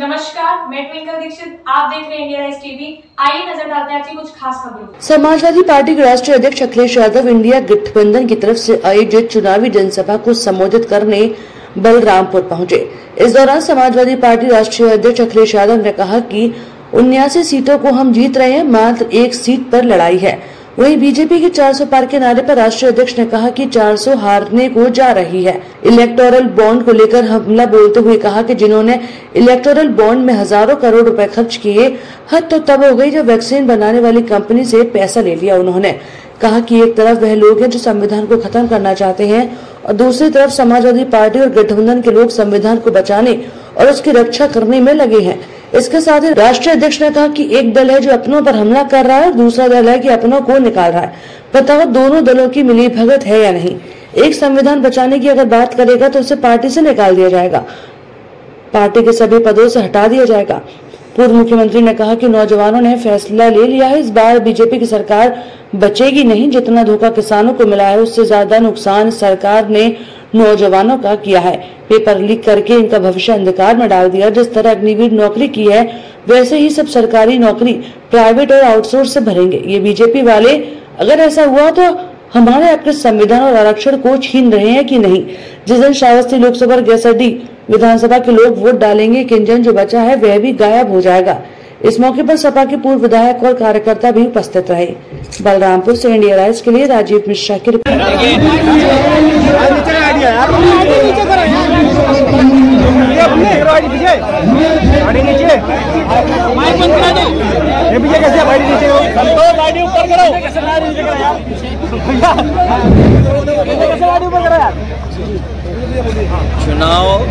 नमस्कार, मैं ट्विंकल दीक्षित। आप देख रहे हैं इंडिया राइज टीवी। आइए नजर डालते हैं आज की कुछ खास खबरों। समाजवादी पार्टी के राष्ट्रीय अध्यक्ष अखिलेश यादव इंडिया गठबंधन की तरफ से आयोजित चुनावी जनसभा को संबोधित करने बलरामपुर पहुंचे। इस दौरान समाजवादी पार्टी राष्ट्रीय अध्यक्ष अखिलेश यादव ने कहा कि 79 सीटों को हम जीत रहे हैं, मात्र एक सीट पर लड़ाई है। वहीं बीजेपी के 400 पार के नारे पर राष्ट्रीय अध्यक्ष ने कहा कि 400 हारने को जा रही है। इलेक्टोरल बॉन्ड को लेकर हमला बोलते हुए कहा कि जिन्होंने इलेक्टोरल बॉन्ड में हजारों करोड़ रुपए खर्च किए, हद तो तब हो गई जब वैक्सीन बनाने वाली कंपनी से पैसा ले लिया। उन्होंने कहा कि एक तरफ वह लोग हैं जो संविधान को खत्म करना चाहते हैं और दूसरी तरफ समाजवादी पार्टी और गठबंधन के लोग संविधान को बचाने और उसकी रक्षा करने में लगे हैं। इसके साथ ही राष्ट्रीय अध्यक्ष ने कहा कि एक दल है जो अपनों पर हमला कर रहा है और दूसरा दल है कि अपनों को निकाल रहा है। बताओ दोनों दलों की मिली भगत है या नहीं। एक संविधान बचाने की अगर बात करेगा तो उसे पार्टी से निकाल दिया जाएगा, पार्टी के सभी पदों से हटा दिया जाएगा। पूर्व मुख्यमंत्री ने कहा कि नौजवानों ने फैसला ले लिया है, इस बार बीजेपी की सरकार बचेगी नहीं। जितना धोखा किसानों को मिला है उससे ज्यादा नुकसान सरकार ने नौजवानों का किया है। पेपर लीक करके इनका भविष्य अंधकार में डाल दिया। जिस तरह अग्निवीर नौकरी की है वैसे ही सब सरकारी नौकरी प्राइवेट और आउटसोर्स से भरेंगे ये बीजेपी वाले। अगर ऐसा हुआ तो हमारे आपके संविधान और आरक्षण को छीन रहे हैं कि नहीं। जिस दिन श्रावस्ती लोकसभा और गैसडी विधानसभा के लोग वोट डालेंगे, किंजन जो बचा है वह भी गायब हो जाएगा। इस मौके पर सपा के पूर्व विधायक और कार्यकर्ता भी उपस्थित रहे। बलरामपुर से इंडिया राइज के लिए राजीव मिश्रा की रिपोर्ट। चुनाव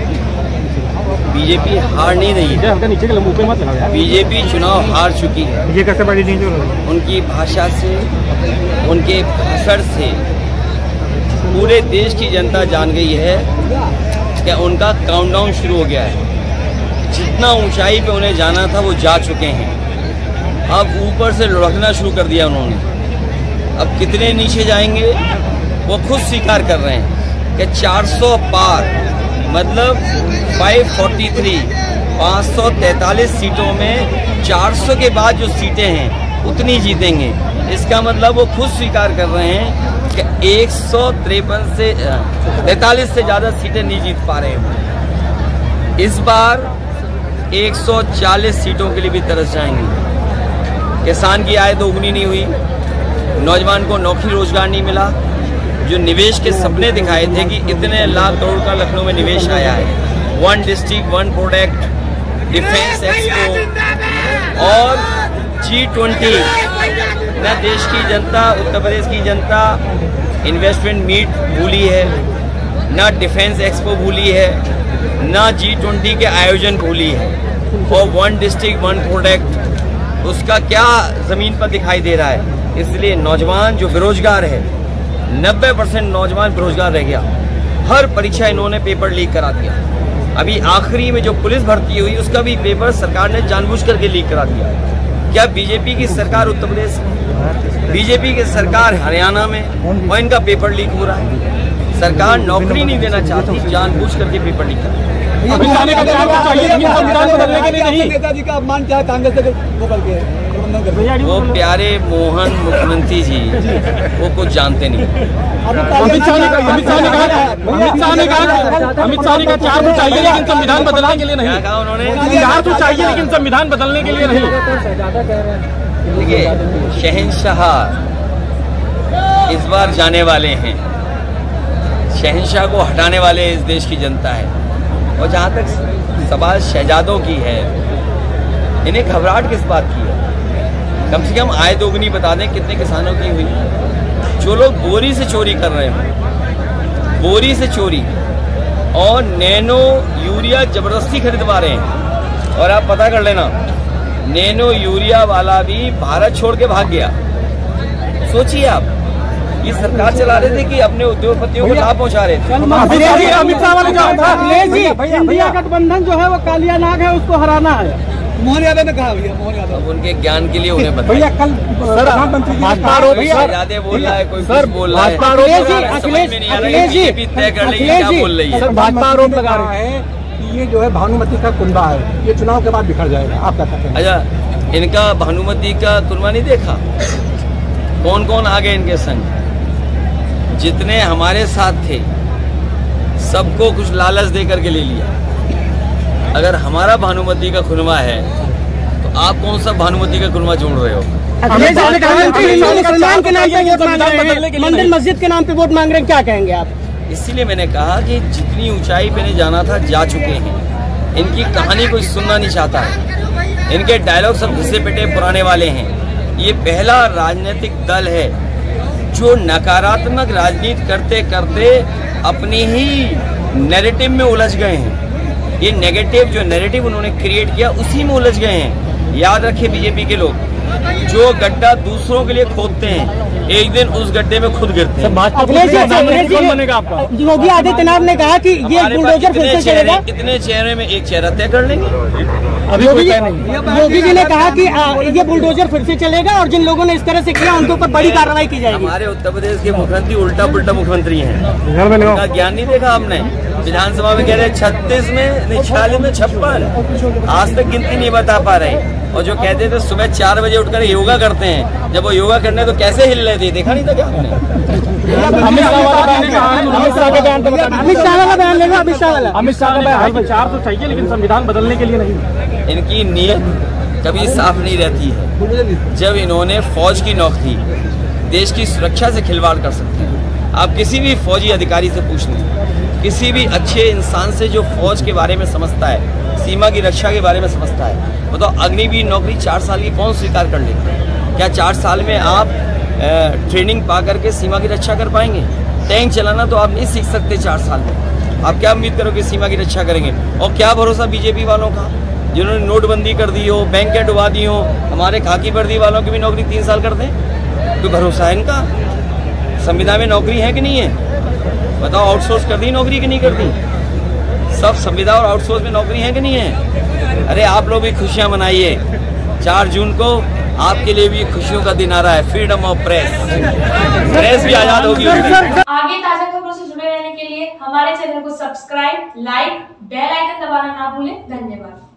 बीजेपी हार नहीं रही है। बीजेपी चुनाव हार चुकी है। ये कैसे बड़ी नहीं उनकी भाषा से, उनके भाषण से पूरे देश की जनता जान गई है कि उनका काउंटडाउन शुरू हो गया है। जितना ऊंचाई पे उन्हें जाना था वो जा चुके हैं। अब ऊपर से लुढ़कना शुरू कर दिया उन्होंने। अब कितने नीचे जाएंगे वो खुद स्वीकार कर रहे हैं कि 400 पार मतलब 543 सीटों में 400 के बाद जो सीटें हैं उतनी जीतेंगे। इसका मतलब वो खुद स्वीकार कर रहे हैं कि 143 से ज़्यादा सीटें नहीं जीत पा रहे हैं। इस बार 140 सीटों के लिए भी तरस जाएंगे। किसान की आय दोगुनी नहीं हुई, नौजवान को नौकरी रोजगार नहीं मिला। जो निवेश के सपने दिखाए थे कि इतने लाख करोड़ का लखनऊ में निवेश आया है, 1 डिस्ट्रिक्ट 1 प्रोडक्ट, डिफेंस एक्सपो और G20, न देश की जनता, उत्तर प्रदेश की जनता इन्वेस्टमेंट मीट भूली है, न डिफेंस एक्सपो भूली है, न G20 के आयोजन भूली है। और 1 डिस्ट्रिक्ट 1 प्रोडक्ट उसका क्या जमीन पर दिखाई दे रहा है। इसलिए नौजवान जो बेरोजगार है, 90% नौजवान बेरोजगार रह गया। हर परीक्षा इन्होंने पेपर लीक करा दिया। अभी आखिरी में जो पुलिस भर्ती हुई उसका भी पेपर सरकार ने जानबूझ करके लीक करा दिया। क्या बीजेपी की सरकार उत्तर प्रदेश में, बीजेपी की सरकार हरियाणा में, और इनका पेपर लीक हो रहा है। सरकार नौकरी नहीं देना चाहती, जानबूझ करके पेपर लीक कर रही है। नेताजी का अपमान क्या कांग्रेस वो प्यारे मोहन मुख्यमंत्री जी वो कुछ जानते नहीं। अमित शाह ने कहा 4 तो चाहिए लेकिन संविधान बदलने के लिए नहीं। क्या कहा उन्होंने? 4 तो चाहिए लेकिन संविधान बदलने के लिए नहीं। देखिए, शहंशाह इस बार जाने वाले हैं। शहंशाह को हटाने वाले इस देश की जनता है। और जहाँ तक सवाल शहजादों की है, इन्हें घबराहट किस बात की है? कम से कम आय दोगुनी बता दें कितने किसानों की हुई। जो लोग बोरी से चोरी कर रहे हैं, बोरी से चोरी और नैनो यूरिया जबरदस्ती खरीदवा रहे हैं। और आप पता कर लेना, नैनो यूरिया वाला भी भारत छोड़ के भाग गया। सोचिए आप, ये सरकार चला रहे थे कि अपने उद्योगपतियों को लाभ पहुंचा रहे थे। अमित शाह वाले इंडिया गठबंधन जो है वो कालिया नाग है, उसको हराना है। मोहन यादव ने कहा भैया, मोहन यादव। अब उनके ज्ञान के लिए उन्हें बताया। भैया कल प्रधानमंत्री ज्यादा बोल रहा है, कोई सर बोल रहा है। अखिलेश जी तय कर लेंगे क्या बोल रही है। भाजपा आरोप लगा रहे हैं कि ये जो है भानुमति का कुंडा है, ये चुनाव के बाद बिखर जाएगा, आप क्या कहते हैं? अच्छा, इनका भानुमति का कुंडा नहीं देखा? कौन कौन आ गए इनके संग? जितने हमारे साथ थे सबको कुछ लालच दे करके ले लिया। अगर हमारा भानुमति का खुनवा है तो आप कौन सा भानुमति का खुनवा जोड़ रहे हो? मंदिर मस्जिद के नाम पे वोट मांग रहे हैं, क्या कहेंगे आप? इसीलिए मैंने कहा कि जितनी ऊंचाई पे नहीं जाना था जा चुके हैं। इनकी कहानी कोई सुनना नहीं चाहता है। इनके डायलॉग सब घिसे पिटे पुराने वाले हैं। ये पहला राजनीतिक दल है जो नकारात्मक राजनीति करते करते अपनी ही नैरेटिव में उलझ गए हैं। ये नेगेटिव जो नैरेटिव उन्होंने क्रिएट किया उसी में उलझ गए हैं। याद रखिए बीजेपी के लोग, जो गड्ढा दूसरों के लिए खोदते हैं एक दिन उस गड्ढे में खुद गिरते हैं। योगी आदित्यनाथ ने कहा कि ये बुलडोजर फिर से चलेगा। कितने चेहरे में एक चेहरा तय कर लेंगे? योगी जी ने कहा कि ये बुलडोजर फिर से चलेगा और जिन लोगों ने इस तरह से किया उनके ऊपर बड़ी कार्रवाई की जाएगी। हमारे उत्तर प्रदेश के मुख्यमंत्री उल्टा पुल्टा मुख्यमंत्री हैं। उनका ज्ञान नहीं देखा आपने? विधानसभा में कह रहे 36 में नहीं 46 में 56, आज तक गिनती नहीं बता पा रहे। और जो कहते थे सुबह 4 बजे उठकर योगा करते हैं, जब वो योगा करने तो कैसे हिल रहे थे, देखा नहीं था क्या आपने? अमित शाह का बयान लेगा। अमित शाह का बयान विचार तो चाहिए लेकिन संविधान बदलने के लिए नहीं। इनकी नीयत कभी साफ नहीं रहती है। जब इन्होंने फौज की नौकरी देश की सुरक्षा से खिलवाड़ कर सकते हैं। आप किसी भी फौजी अधिकारी से पूछ लें, किसी भी अच्छे इंसान से जो फौज के बारे में समझता है, सीमा की रक्षा के बारे में समझता है, बताओ अग्निवीर नौकरी 4 साल की कौन स्वीकार कर लेगा? क्या 4 साल में आप ट्रेनिंग पा करके सीमा की रक्षा कर पाएंगे? टैंक चलाना तो आप नहीं सीख सकते 4 साल में। आप क्या उम्मीद करो कि सीमा की रक्षा करेंगे? और क्या भरोसा बीजेपी वालों का, जिन्होंने नोटबंदी कर दी हो, बैंकें डुबा दी हो, हमारे खाकी वर्दी वालों की भी नौकरी 3 साल कर दें? कोई भरोसा है इनका? संविधान में नौकरी है कि नहीं है? बताओ, आउटसोर्स कर दी नौकरी कि नहीं कर दी? सब संविदा और आउटसोर्स में नौकरी है कि नहीं है? अरे आप लोग भी खुशियां मनाइए। 4 जून को आपके लिए भी खुशियों का दिन आ रहा है। फ्रीडम ऑफ प्रेस भी आजाद होगी। आगे ताजा खबरों से जुड़े रहने के लिए हमारे चैनल को सब्सक्राइब, लाइक, बेल आइकन दबाना ना भूलें। धन्यवाद।